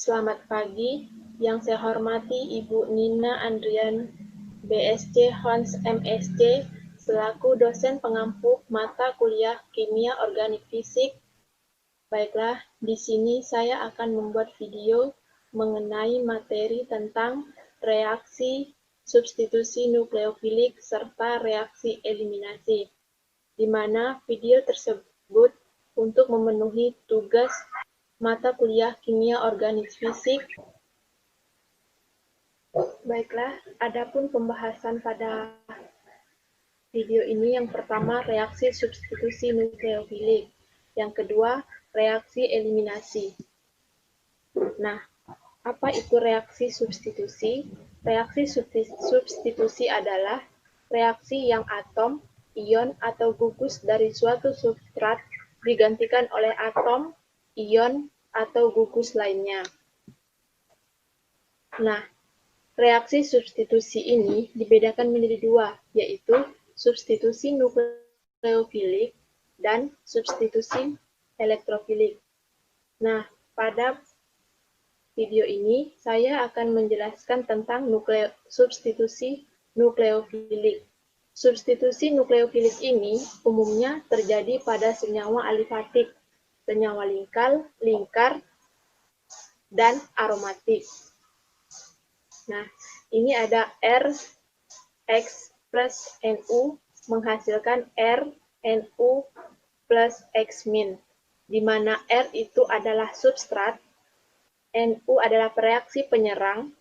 Selamat pagi, yang saya hormati Ibu Nina Andrian, BSc Hons MSc, selaku dosen pengampu mata kuliah Kimia Organik Fisik. Baiklah, di sini saya akan membuat video mengenai materi tentang reaksi substitusi nukleofilik serta reaksi eliminasi, di mana video tersebut untuk memenuhi tugas mata kuliah Kimia Organik Fisik. Baiklah, adapun pembahasan pada video ini yang pertama reaksi substitusi nukleofilik, yang kedua reaksi eliminasi. Nah, apa itu reaksi substitusi? Reaksi substitusi adalah reaksi yang atom, ion, atau gugus dari suatu substrat digantikan oleh atom, ion, atau gugus lainnya. Nah, reaksi substitusi ini dibedakan menjadi dua, yaitu substitusi nukleofilik dan substitusi elektrofilik. Nah, pada video ini saya akan menjelaskan tentang substitusi nukleofilik. Substitusi nukleofilik ini umumnya terjadi pada senyawa alifatik, senyawa lingkar, dan aromatik. Nah, ini ada RX plus NU menghasilkan RNU plus X-min, di mana R itu adalah substrat, NU adalah reaksi penyerang,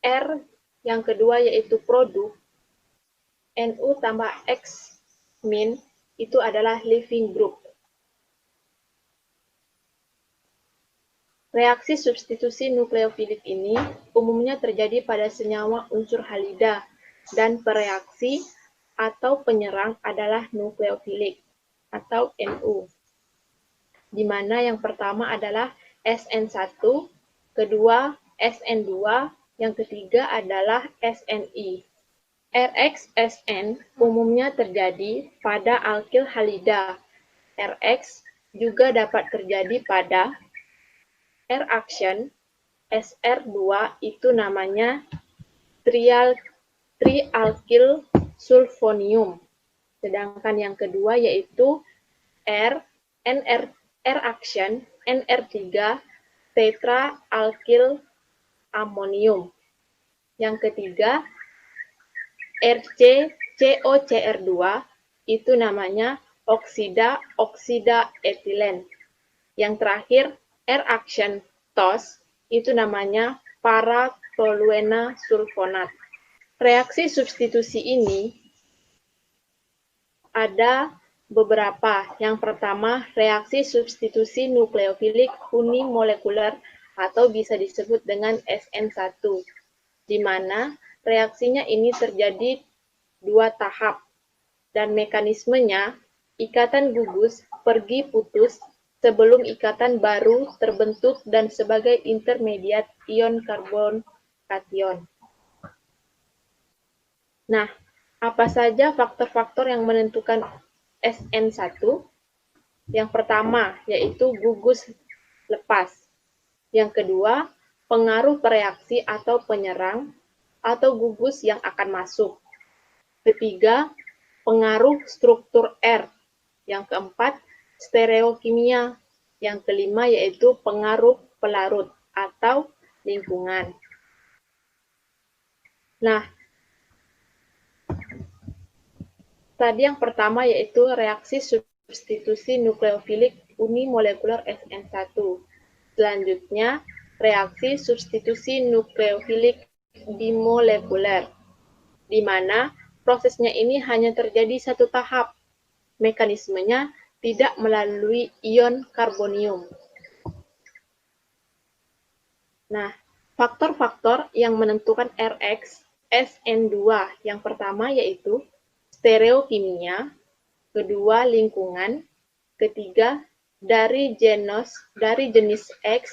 R yang kedua yaitu produk, NU tambah X-min itu adalah leaving group. Reaksi substitusi nukleofilik ini umumnya terjadi pada senyawa unsur halida, dan pereaksi atau penyerang adalah nukleofilik atau NU, di mana yang pertama adalah SN1, kedua SN2, yang ketiga adalah SNI. RxSN umumnya terjadi pada alkil halida. Rx juga dapat terjadi pada reaction SR2 itu namanya trialkyl sulfonium. Sedangkan yang kedua yaitu reaction NR3 tetraalkyl amonium. Yang ketiga RCCOCR2 itu namanya oksida etilen. Yang terakhir reaction TOS itu namanya para-toluena sulfonat. Reaksi substitusi ini ada beberapa. Yang pertama, reaksi substitusi nukleofilik unimolekuler atau bisa disebut dengan SN1, di mana reaksinya ini terjadi dua tahap, dan mekanismenya ikatan gugus pergi putus sebelum ikatan baru terbentuk dan sebagai intermediat ion karbon kation. Nah, apa saja faktor-faktor yang menentukan SN1? Yang pertama, yaitu gugus lepas. Yang kedua, pengaruh pereaksi atau penyerang atau gugus yang akan masuk. Ketiga, pengaruh struktur R. Yang keempat, stereokimia. Yang kelima yaitu pengaruh pelarut atau lingkungan. Nah, tadi yang pertama yaitu reaksi substitusi nukleofilik unimolekuler SN1. Selanjutnya, reaksi substitusi nukleofilik bimolekuler, di mana prosesnya ini hanya terjadi satu tahap. Mekanismenya tidak melalui ion karbonium. Nah, faktor-faktor yang menentukan Rx SN2 yang pertama yaitu stereokimia, kedua lingkungan, ketiga dari jenis X,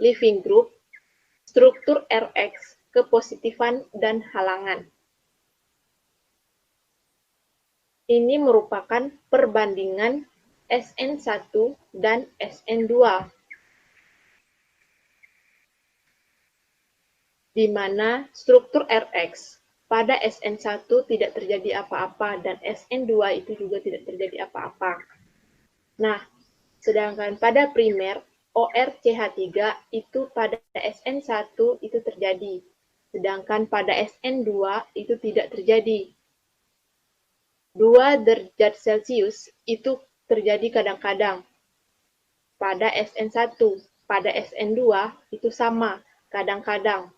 leaving group, struktur Rx, kepositifan dan halangan. Ini merupakan perbandingan SN1 dan SN2. di mana struktur Rx pada SN1 tidak terjadi apa-apa dan SN2 itu juga tidak terjadi apa-apa. Nah, sedangkan pada primer ORCH3 itu pada SN1 itu terjadi, sedangkan pada SN2 itu tidak terjadi. 2 derajat Celcius itu terjadi kadang-kadang pada SN1, pada SN2 itu sama, kadang-kadang.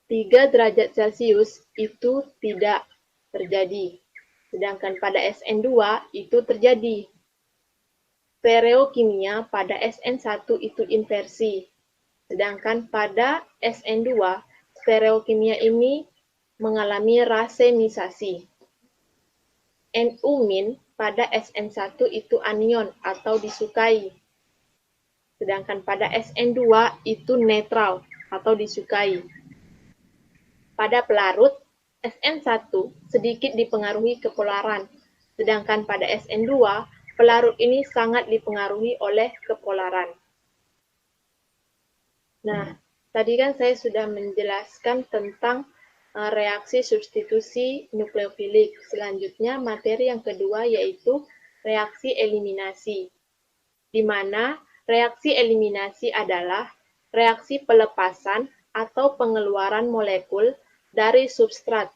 3 derajat Celcius itu tidak terjadi, sedangkan pada SN2 itu terjadi. Stereokimia pada SN1 itu inversi, sedangkan pada SN2 stereokimia ini mengalami rasemisasi. Nu- pada SN1 itu anion atau disukai, sedangkan pada SN2 itu netral atau disukai. Pada pelarut, SN1 sedikit dipengaruhi kepolaran, sedangkan pada SN2, pelarut ini sangat dipengaruhi oleh kepolaran. Nah, tadi kan saya sudah menjelaskan tentang reaksi substitusi nukleofilik. Selanjutnya, materi yang kedua yaitu reaksi eliminasi, di mana reaksi eliminasi adalah reaksi pelepasan atau pengeluaran molekul dari substrat.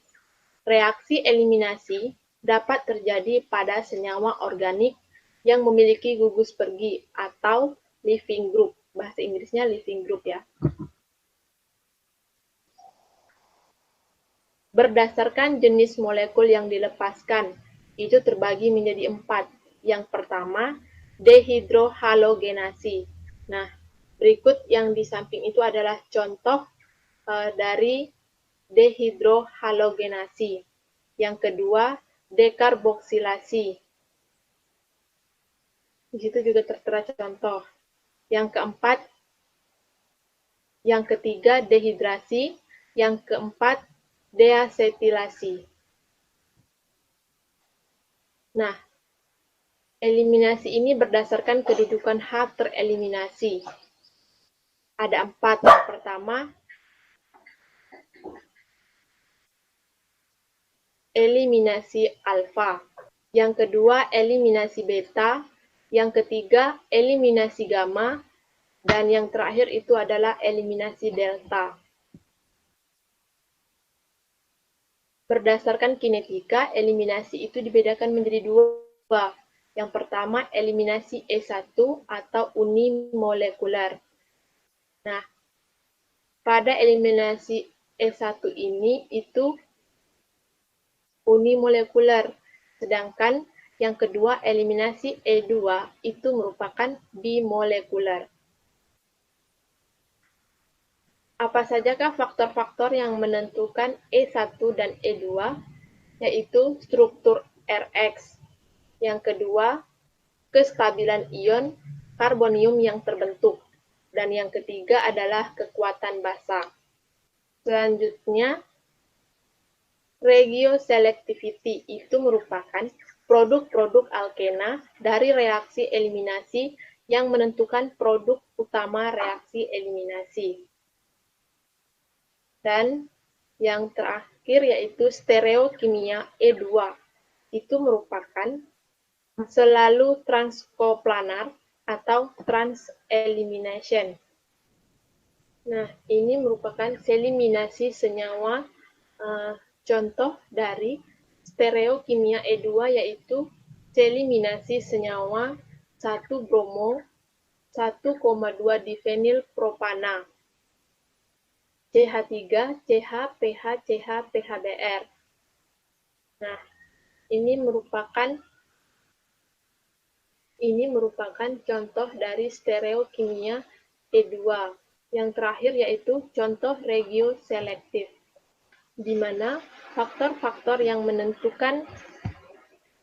Reaksi eliminasi dapat terjadi pada senyawa organik yang memiliki gugus pergi atau leaving group. Bahasa Inggrisnya leaving group ya. Berdasarkan jenis molekul yang dilepaskan, itu terbagi menjadi 4. Yang pertama, dehidrohalogenasi. Nah, berikut yang di samping itu adalah contoh dari dehidrohalogenasi. Yang kedua, dekarboksilasi. Di situ juga tertera contoh. Yang keempat, yang ketiga dehidrasi, yang keempat deasetilasi. Nah, eliminasi ini berdasarkan kedudukan H tereliminasi. Ada 4. Yang pertama, eliminasi alfa. Yang kedua, eliminasi beta. Yang ketiga, eliminasi gamma. Dan yang terakhir itu adalah eliminasi delta. Berdasarkan kinetika, eliminasi itu dibedakan menjadi 2. Yang pertama, eliminasi E1 atau unimolekular. Nah, pada eliminasi E1 ini itu unimolekular, sedangkan yang kedua, eliminasi E2 itu merupakan bimolekular. Apa sajakah faktor-faktor yang menentukan E1 dan E2? Yaitu struktur Rx. Yang kedua, kestabilan ion karbonium yang terbentuk. Dan yang ketiga adalah kekuatan basa. Selanjutnya, regioselectivity itu merupakan produk-produk alkena dari reaksi eliminasi yang menentukan produk utama reaksi eliminasi. Dan yang terakhir yaitu stereokimia E2. Itu merupakan selalu transkoplanar atau trans-elimination. Nah, ini merupakan seliminasi senyawa. Contoh dari stereokimia E2 yaitu seliminasi senyawa 1-bromo 1,2 difenil propana. CH3, CH, PH, CH, PHBr. Nah, ini merupakan contoh dari stereokimia E2. Yang terakhir yaitu contoh regioselektif, di mana faktor-faktor yang menentukan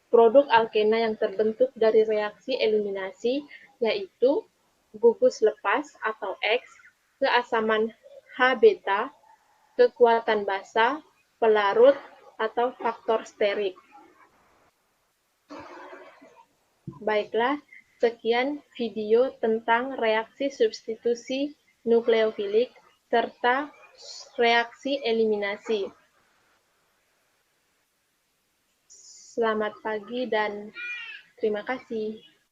produk alkena yang terbentuk dari reaksi eliminasi yaitu gugus lepas atau X, keasaman H-beta, kekuatan basa, pelarut, atau faktor sterik. Baiklah, sekian video tentang reaksi substitusi nukleofilik serta reaksi eliminasi. Selamat pagi dan terima kasih.